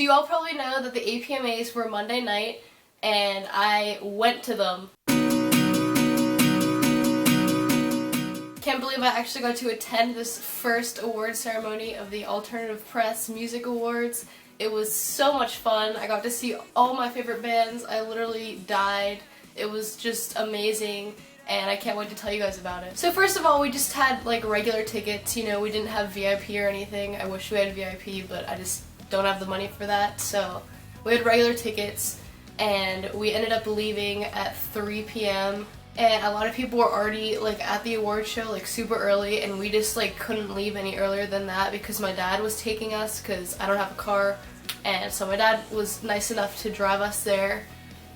So you all probably know that the APMAs were Monday night, and I went to them. Can't believe I actually got to attend this first award ceremony of the Alternative Press Music Awards. It was so much fun. I got to see all my favorite bands. I literally died. It was just amazing, and I can't wait to tell you guys about it. So first of all, we just had like regular tickets, you know, we didn't have VIP or anything. I wish we had VIP, but I just don't have the money for that. So we had regular tickets, and we ended up leaving at 3 p.m. and a lot of people were already like at the award show like super early, and we just like couldn't leave any earlier than that because my dad was taking us because I don't have a car, and so my dad was nice enough to drive us there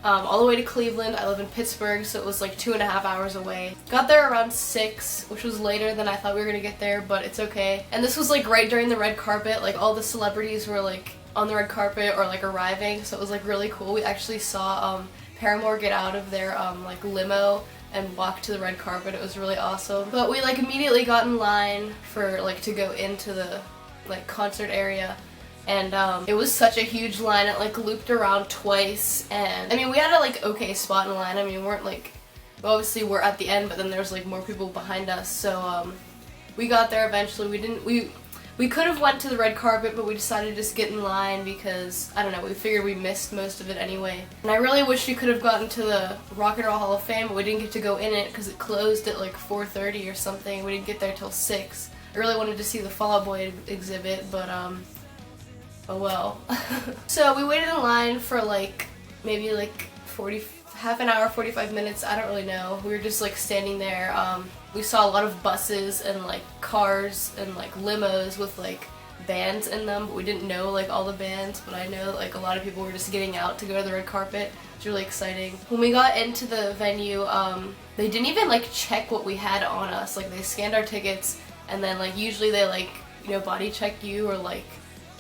all the way to Cleveland. I live in Pittsburgh, so it was like 2.5 hours away. Got there around 6, which was later than I thought we were gonna get there, but it's okay. And this was like right during the red carpet, like all the celebrities were like on the red carpet or like arriving, so it was like really cool. We actually saw Paramore get out of their like limo and walk to the red carpet. It was really awesome. But we like immediately got in line for like to go into the like concert area, and it was such a huge line. It like looped around twice, and I mean we had a like okay spot in line. I mean we weren't like, obviously we're at the end, but then there's like more people behind us, so we got there eventually. We could have went to the red carpet, but we decided to just get in line because, I don't know, we figured we missed most of it anyway. And I really wish we could have gotten to the Rock and Roll Hall of Fame, but we didn't get to go in it because it closed at like 4:30 or something. We didn't get there till 6. I really wanted to see the Fall Out Boy exhibit, but oh well. So we waited in line for like maybe like half an hour, 45 minutes, I don't really know. We were just like standing there. We saw a lot of buses and like cars and like limos with like bands in them, but we didn't know like all the bands, but I know like a lot of people were just getting out to go to the red carpet. It was really exciting. When we got into the venue, they didn't even like check what we had on us. Like they scanned our tickets, and then like usually they like, you know, body check you or like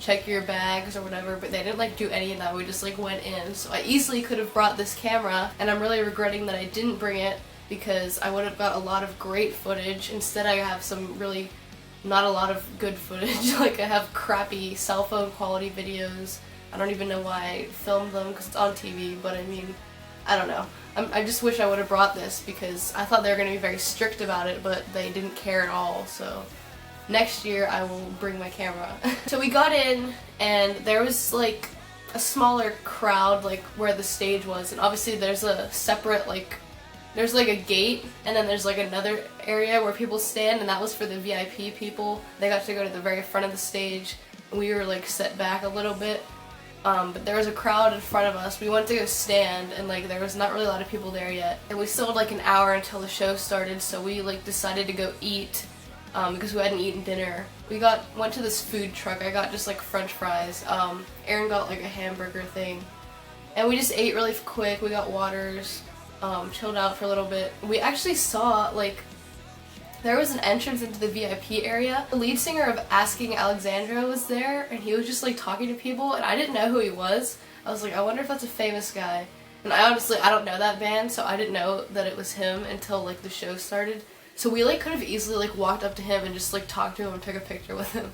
check your bags or whatever, but they didn't like do any of that. We just like went in. So I easily could have brought this camera, and I'm really regretting that I didn't bring it because I would have got a lot of great footage. Instead I have some really not a lot of good footage. Like I have crappy cell phone quality videos. I don't even know why I filmed them because it's on TV, but I mean, I don't know. I just wish I would have brought this because I thought they were going to be very strict about it, but they didn't care at all. So next year I will bring my camera. So we got in, and there was like a smaller crowd like where the stage was, and obviously there's a separate like, there's like a gate, and then there's like another area where people stand, and that was for the VIP people. They got to go to the very front of the stage, and we were like set back a little bit. But there was a crowd in front of us. We went to go stand, and like there was not really a lot of people there yet. And we still had like an hour until the show started, so we like decided to go eat because we hadn't eaten dinner. We went to this food truck. I got just like French fries. Aaron got like a hamburger thing, and we just ate really quick. We got waters. Chilled out for a little bit. We actually saw like there was an entrance into the VIP area. The lead singer of Asking Alexandra was there, and he was just like talking to people, and I didn't know who he was. I was like, I wonder if that's a famous guy. And I don't know that band, so I didn't know that it was him until like the show started. So we like could have easily like walked up to him and just like talked to him and took a picture with him,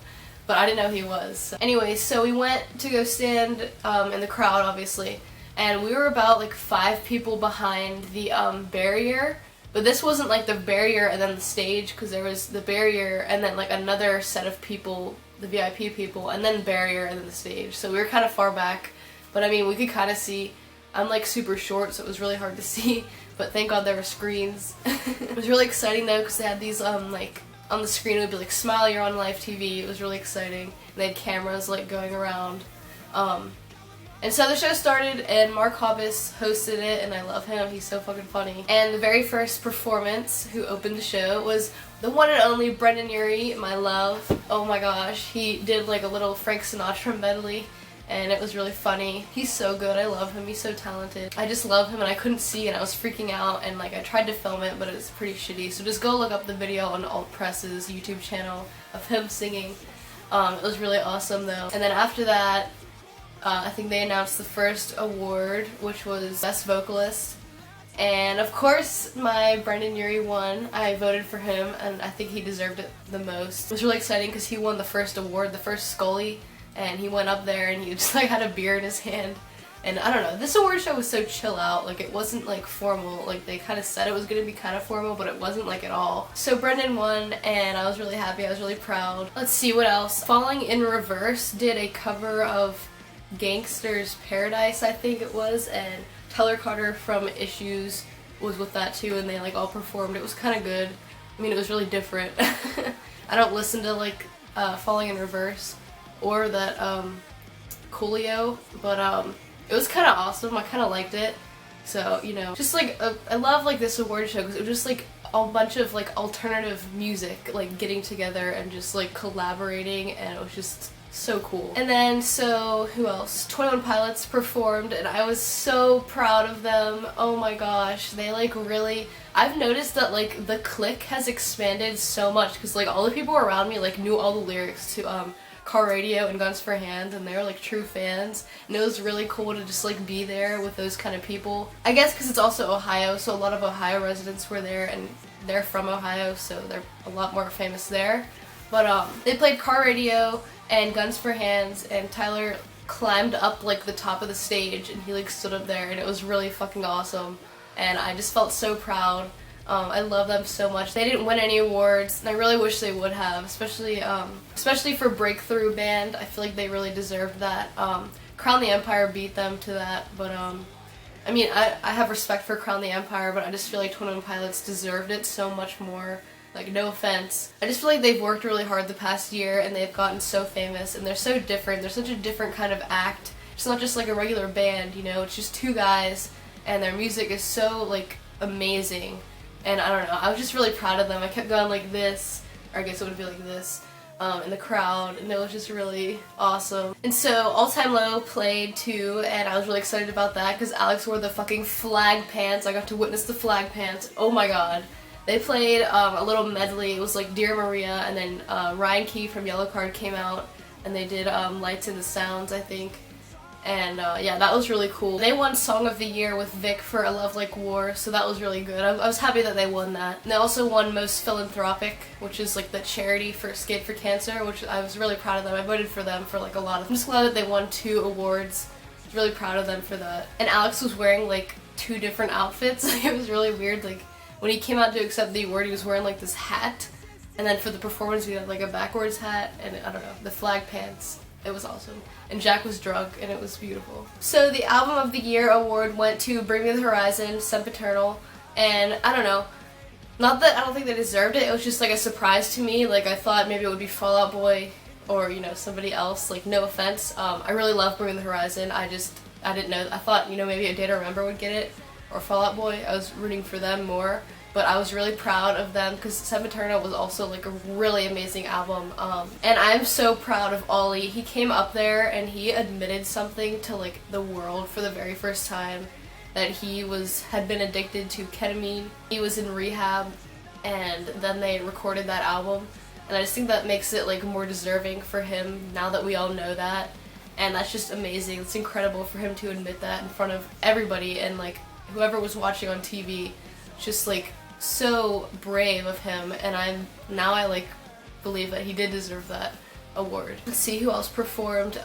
but I didn't know who he was. So anyway, so we went to go stand in the crowd, obviously. And we were about like 5 people behind the barrier, but this wasn't like the barrier and then the stage, because there was the barrier and then like another set of people, the VIP people, and then barrier and then the stage. So we were kind of far back, but I mean we could kind of see. I'm like super short, so it was really hard to see, but thank God there were screens. It was really exciting though, because they had these like on the screen it would be like, smile, you're on live TV. It was really exciting. And they had cameras like going around. And so the show started, and Mark Hoppus hosted it, and I love him. He's so fucking funny. And the very first performance who opened the show was the one and only Brendan Urie, my love. Oh my gosh, he did like a little Frank Sinatra medley, and it was really funny. He's so good. I love him. He's so talented. I just love him, and I couldn't see, and I was freaking out, and like I tried to film it, but it was pretty shitty. So just go look up the video on Alt Press's YouTube channel of him singing. It was really awesome though. And then after that, I think they announced the first award, which was Best Vocalist. And of course, my Brendan Urie won. I voted for him, and I think he deserved it the most. It was really exciting because he won the first award, the first Scully and he went up there and he just like had a beer in his hand. And I don't know, this award show was so chill out, like it wasn't like formal, like they kind of said it was going to be kind of formal, but it wasn't like at all. So Brendan won and I was really happy, I was really proud. Let's see what else. Falling in Reverse did a cover of Gangster's Paradise, I think it was, and Tyler Carter from Issues was with that too, and they like all performed. It was kind of good. I mean, it was really different. I don't listen to like Falling in Reverse or that Coolio, but it was kind of awesome. I kind of liked it. So, you know, just like, I love like this award show because it was just like a bunch of like alternative music like getting together and just like collaborating, and it was just so cool. And then, so who else? 21 Pilots performed and I was so proud of them. Oh my gosh, they like really, I've noticed that like the clique has expanded so much because like all the people around me like knew all the lyrics to Car Radio and Guns for Hands, and they were like true fans, and it was really cool to just like be there with those kind of people. I guess because it's also Ohio, so a lot of Ohio residents were there, and they're from Ohio, so they're a lot more famous there. But they played Car Radio and Guns for Hands, and Tyler climbed up like the top of the stage and he like stood up there, and it was really fucking awesome, and I just felt so proud. I love them so much. They didn't win any awards, and I really wish they would have, especially for Breakthrough Band. I feel like they really deserved that. Crown the Empire beat them to that, but I mean, I have respect for Crown the Empire, but I just feel like 21 Pilots deserved it so much more. Like, no offense. I just feel like they've worked really hard the past year, and they've gotten so famous, and they're so different. They're such a different kind of act. It's not just like a regular band, you know, it's just two guys, and their music is so, like, amazing. And I don't know, I was just really proud of them. I kept going like this, or I guess it would be like this, in the crowd, and it was just really awesome. And so All Time Low played too, and I was really excited about that because Alex wore the fucking flag pants. I got to witness the flag pants. Oh my god. They played a little medley. It was like Dear Maria, and then Ryan Key from Yellowcard came out, and they did Lights and the Sounds, I think. And yeah, that was really cool. They won Song of the Year with Vic for A Love Like War, so that was really good. I was happy that they won that. And they also won Most Philanthropic, which is like the charity for Skate for Cancer, which I was really proud of them. I voted for them for like a lot of... I'm just glad that they won 2 awards. I was really proud of them for that. And Alex was wearing like 2 different outfits. It was really weird. Like when he came out to accept the award, he was wearing like this hat, and then for the performance he had like a backwards hat, and I don't know, the flag pants. It was awesome. And Jack was drunk, and it was beautiful. So the Album of the Year award went to Bring Me the Horizon, Sempiternal, and I don't know, not that I don't think they deserved it, it was just like a surprise to me. Like I thought maybe it would be Fall Out Boy or, you know, somebody else, like no offense. I really love Bring Me the Horizon, I didn't know, I thought, you know, maybe A Day to Remember would get it, or Fall Out Boy. I was rooting for them more. But I was really proud of them because Sempiternal was also like a really amazing album. And I'm so proud of Ollie. He came up there and he admitted something to like the world for the very first time, that he had been addicted to ketamine. He was in rehab, and then they recorded that album. And I just think that makes it like more deserving for him now that we all know that. And that's just amazing. It's incredible for him to admit that in front of everybody, and like whoever was watching on TV. Just like so brave of him, and I like believe that he did deserve that award. Let's see who else performed.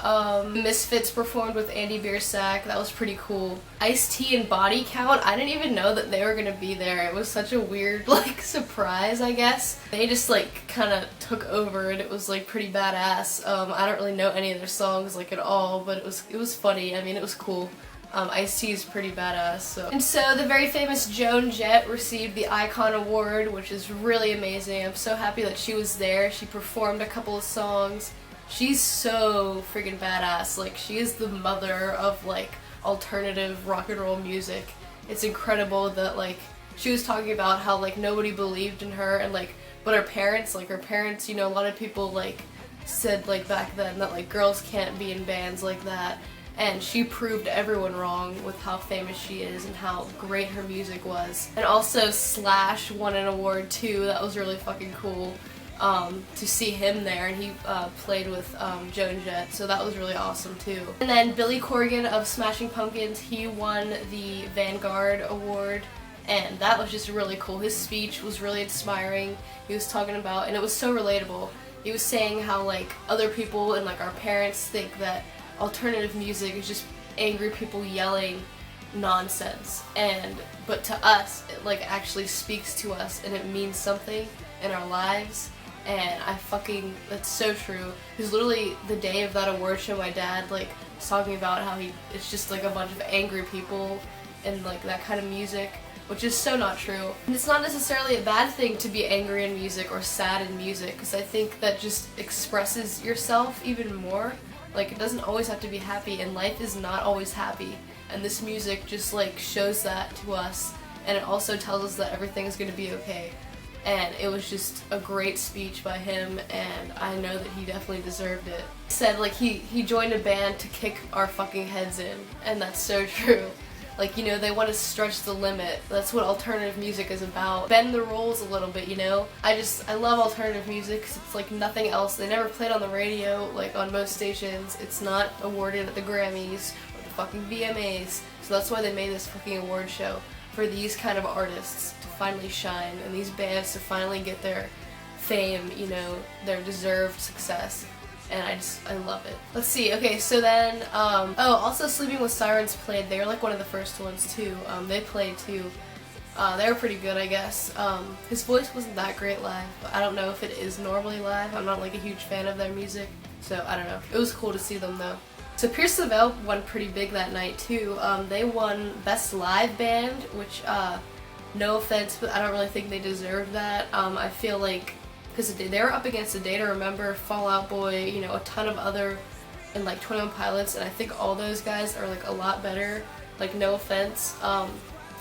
Misfits performed with Andy Biersack. That was pretty cool. Ice-T and Body Count. I didn't even know that they were gonna be there. It was such a weird like surprise, I guess. They just like kind of took over, and it was like pretty badass. I don't really know any of their songs like at all, but it was funny. I mean, it was cool. Ice-T is pretty badass. So. And so the very famous Joan Jett received the Icon Award, which is really amazing. I'm so happy that she was there. She performed a couple of songs. She's so freaking badass. Like, she is the mother of like alternative rock and roll music. It's incredible that like she was talking about how like nobody believed in her, and like but her parents, you know, a lot of people like said like back then that like girls can't be in bands like that. And she proved everyone wrong with how famous she is and how great her music was. And also Slash won an award too. That was really fucking cool to see him there, and he played with Joan Jett, so that was really awesome too. And then Billy Corgan of Smashing Pumpkins, he won the Vanguard Award, and that was just really cool. His speech was really inspiring. He was talking about, and it was so relatable. he was saying how like other people and like our parents think that alternative music is just angry people yelling nonsense, but to us it like actually speaks to us and it means something in our lives. And that's so true. Because literally the day of that award show, my dad like was talking about how it's just like a bunch of angry people and like that kind of music, which is so not true. And it's not necessarily a bad thing to be angry in music or sad in music, because I think that just expresses yourself even more. Like, it doesn't always have to be happy, and life is not always happy. And this music just like shows that to us, and it also tells us that everything is going to be okay. And it was just a great speech by him, and I know that he definitely deserved it. He said like he joined a band to kick our fucking heads in, and that's so true. Like, you know, they want to stretch the limit. That's what alternative music is about. Bend the rules a little bit, you know? I love alternative music because it's like nothing else. They never played on the radio, like on most stations. It's not awarded at the Grammys or the fucking VMAs. So that's why they made this fucking award show, for these kind of artists to finally shine and these bands to finally get their fame, you know, their deserved success. And I love it. Let's see, okay, so then, also Sleeping with Sirens played. They were like one of the first ones too. They played too. They were pretty good, I guess. His voice wasn't that great live, but I don't know if it is normally live. I'm not like a huge fan of their music, so I don't know. It was cool to see them though. So Pierce the Veil won pretty big that night too. They won Best Live Band, which, no offense, but I don't really think they deserve that. I feel like, because they were up against A Day to Remember, Fall Out Boy, you know, a ton of other, and like 21 Pilots, and I think all those guys are like a lot better, like no offense. I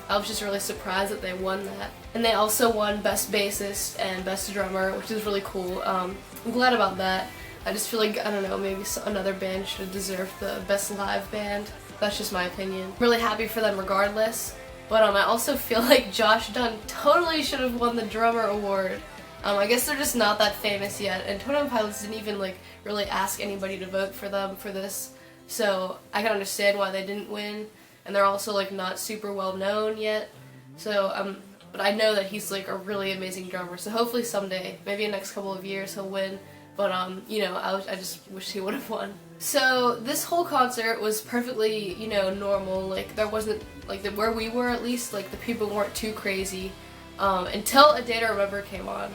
was just really surprised that they won that. And they also won Best Bassist and Best Drummer, which is really cool. I'm glad about that. I just feel like, I don't know, maybe another band should have deserved the Best Live Band. That's just my opinion. I'm really happy for them regardless, but I also feel like Josh Dun totally should have won the Drummer Award. I guess they're just not that famous yet, and 21 Pilots didn't even like really ask anybody to vote for them for this, so I can understand why they didn't win. And they're also like not super well known yet, so but I know that he's like a really amazing drummer, so hopefully someday, maybe in the next couple of years, he'll win. But you know, I just wish he would have won. So this whole concert was perfectly, you know, normal. Like, there wasn't like where we were, at least, like the people weren't too crazy. Until A Day to Remember came on.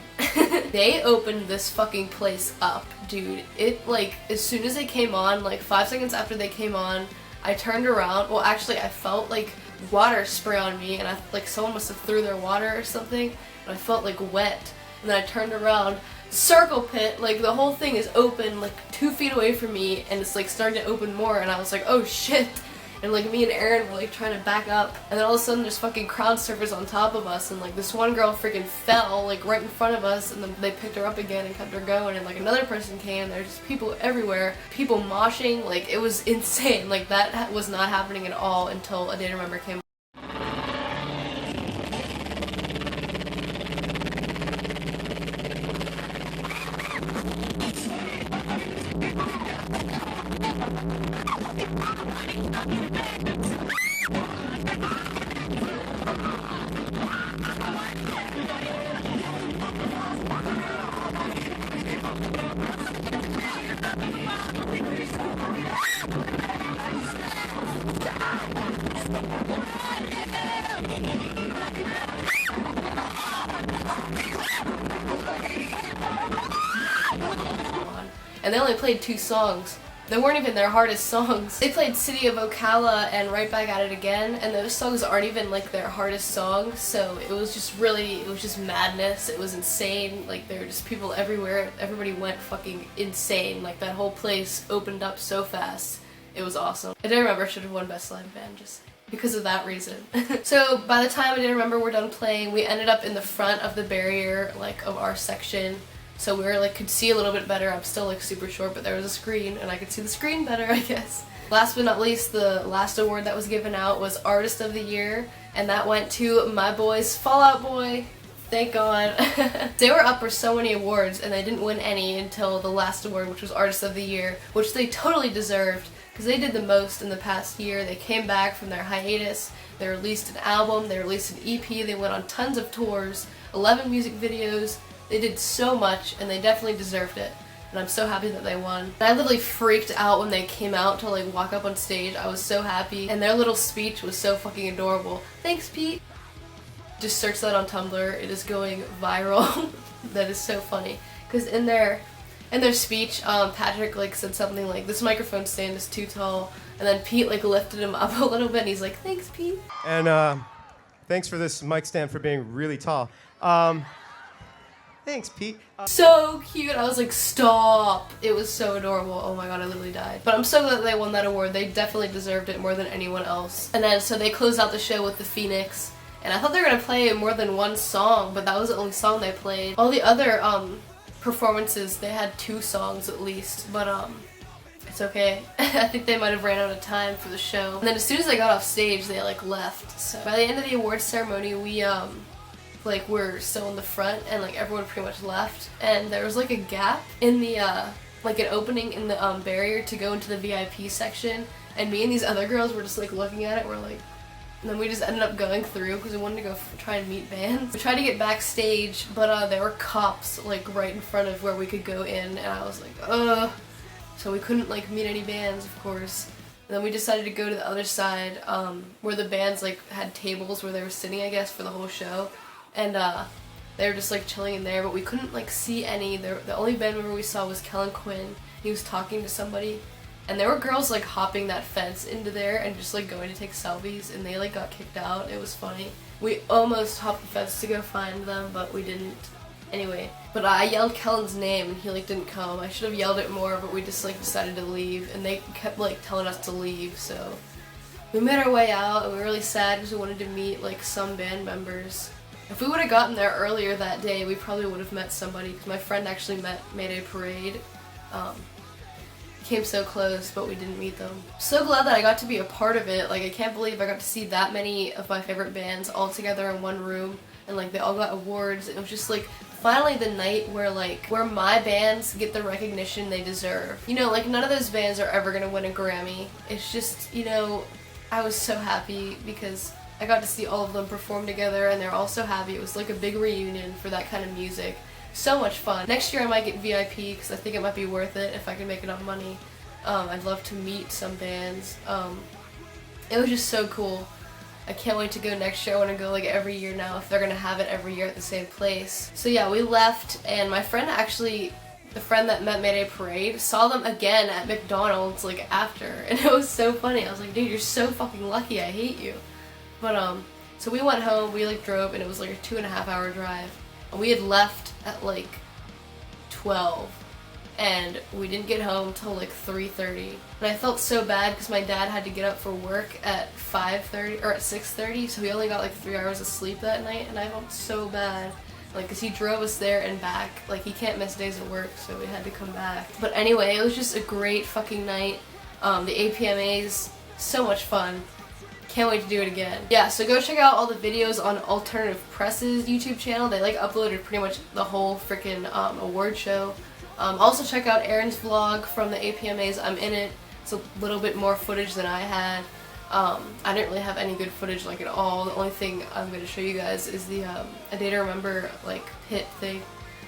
They opened this fucking place up, dude. It, like, as soon as they came on, like 5 seconds after they came on, I turned around. Well, actually, I felt like water spray on me, and like someone must have threw their water or something, and I felt like wet. And then I turned around, circle pit, like the whole thing is open, like 2 feet away from me, and it's like starting to open more, and I was like, oh shit. And like me and Aaron were like trying to back up, and then all of a sudden there's fucking crowd surfers on top of us, and like this one girl freaking fell like right in front of us, and then they picked her up again and kept her going, and like another person came. There's just people everywhere, people moshing, like it was insane. Like that was not happening at all until A Day to Remember came. And they only played 2 songs. They weren't even their hardest songs. They played City of Ocala and Right Back at It Again, and those songs aren't even like their hardest songs, so it was just madness. It was insane. Like, there were just people everywhere. Everybody went fucking insane. Like, that whole place opened up so fast. It was awesome. I don't remember, should have won Best Live Band just because of that reason. So by the time I didn't remember we're done playing, we ended up in the front of the barrier, like, of our section. So we were like, could see a little bit better. I'm still like super short, but there was a screen and I could see the screen better, I guess. Last but not least, the last award that was given out was Artist of the Year, and that went to my boys, Fall Out Boy. Thank God. They were up for so many awards and they didn't win any until the last award, which was Artist of the Year, which they totally deserved because they did the most in the past year. They came back from their hiatus, they released an album, they released an EP, they went on tons of tours, 11 music videos. They did so much, and they definitely deserved it. And I'm so happy that they won. And I literally freaked out when they came out to like walk up on stage. I was so happy. And their little speech was so fucking adorable. Thanks, Pete. Just search that on Tumblr. It is going viral. That is so funny. Because in their speech, Patrick like said something like, "This microphone stand is too tall." And then Pete like lifted him up a little bit and he's like, "Thanks, Pete." And thanks for this mic stand for being really tall. Thanks, Pete. So cute. I was like, stop. It was so adorable. Oh my god, I literally died. But I'm so glad they won that award. They definitely deserved it more than anyone else. And then so they closed out the show with the Phoenix. And I thought they were gonna play more than one song, but that was the only song they played. All the other performances, they had 2 songs at least. But it's okay. I think they might have ran out of time for the show. And then as soon as they got off stage, they like left. So by the end of the awards ceremony, we like we're still in the front and like everyone pretty much left, and there was like a gap in the like an opening in the barrier to go into the VIP section, and me and these other girls were just like looking at it. We're like, and then we just ended up going through because we wanted to go try and meet bands. We tried to get backstage, but there were cops like right in front of where we could go in, and I was like, ugh. So we couldn't like meet any bands, of course. And then we decided to go to the other side where the bands like had tables where they were sitting, I guess, for the whole show. And they were just like chilling in there, but we couldn't like see any. The only band member we saw was Kellen Quinn. He was talking to somebody, and there were girls like hopping that fence into there and just like going to take selfies, and they like got kicked out. It was funny. We almost hopped the fence to go find them, but we didn't. Anyway, but I yelled Kellen's name and he like didn't come. I should have yelled it more, but we just like decided to leave, and they kept like telling us to leave, so we made our way out, and we were really sad because we wanted to meet like some band members. If we would have gotten there earlier that day, we probably would have met somebody, because my friend actually met Mayday Parade. Came so close, but we didn't meet them. So glad that I got to be a part of it. Like, I can't believe I got to see that many of my favorite bands all together in one room, and like they all got awards. It was just like finally the night where my bands get the recognition they deserve. You know, like none of those bands are ever gonna win a Grammy. It's just, you know, I was so happy because I got to see all of them perform together, and they're all so happy. It was like a big reunion for that kind of music. So much fun. Next year I might get VIP because I think it might be worth it if I can make enough money. I'd love to meet some bands. It was just so cool. I can't wait to go next year. I want to go like every year now if they're going to have it every year at the same place. So yeah, we left, and my friend actually, the friend that met Mayday Parade, saw them again at McDonald's like after, and it was so funny. I was like, dude, you're so fucking lucky. I hate you. But so we went home, we like drove, and it was like a 2.5-hour drive. And we had left at like 12, and we didn't get home till like 3:30. And I felt so bad because my dad had to get up for work at 5:30 or at 6:30, so we only got like 3 hours of sleep that night, and I felt so bad. Like, cause he drove us there and back. Like, he can't miss days at work, so we had to come back. But anyway, it was just a great fucking night. The APMAs, so much fun. Can't wait to do it again. Yeah, so go check out all the videos on Alternative Press's YouTube channel. They like uploaded pretty much the whole freaking award show. Also check out Aaron's vlog from the APMAs. I'm in it. It's a little bit more footage than I had. I didn't really have any good footage like at all. The only thing I'm going to show you guys is the A Day to Remember like pit thing.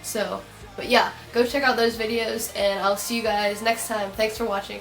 So, but yeah, go check out those videos, and I'll see you guys next time. Thanks for watching.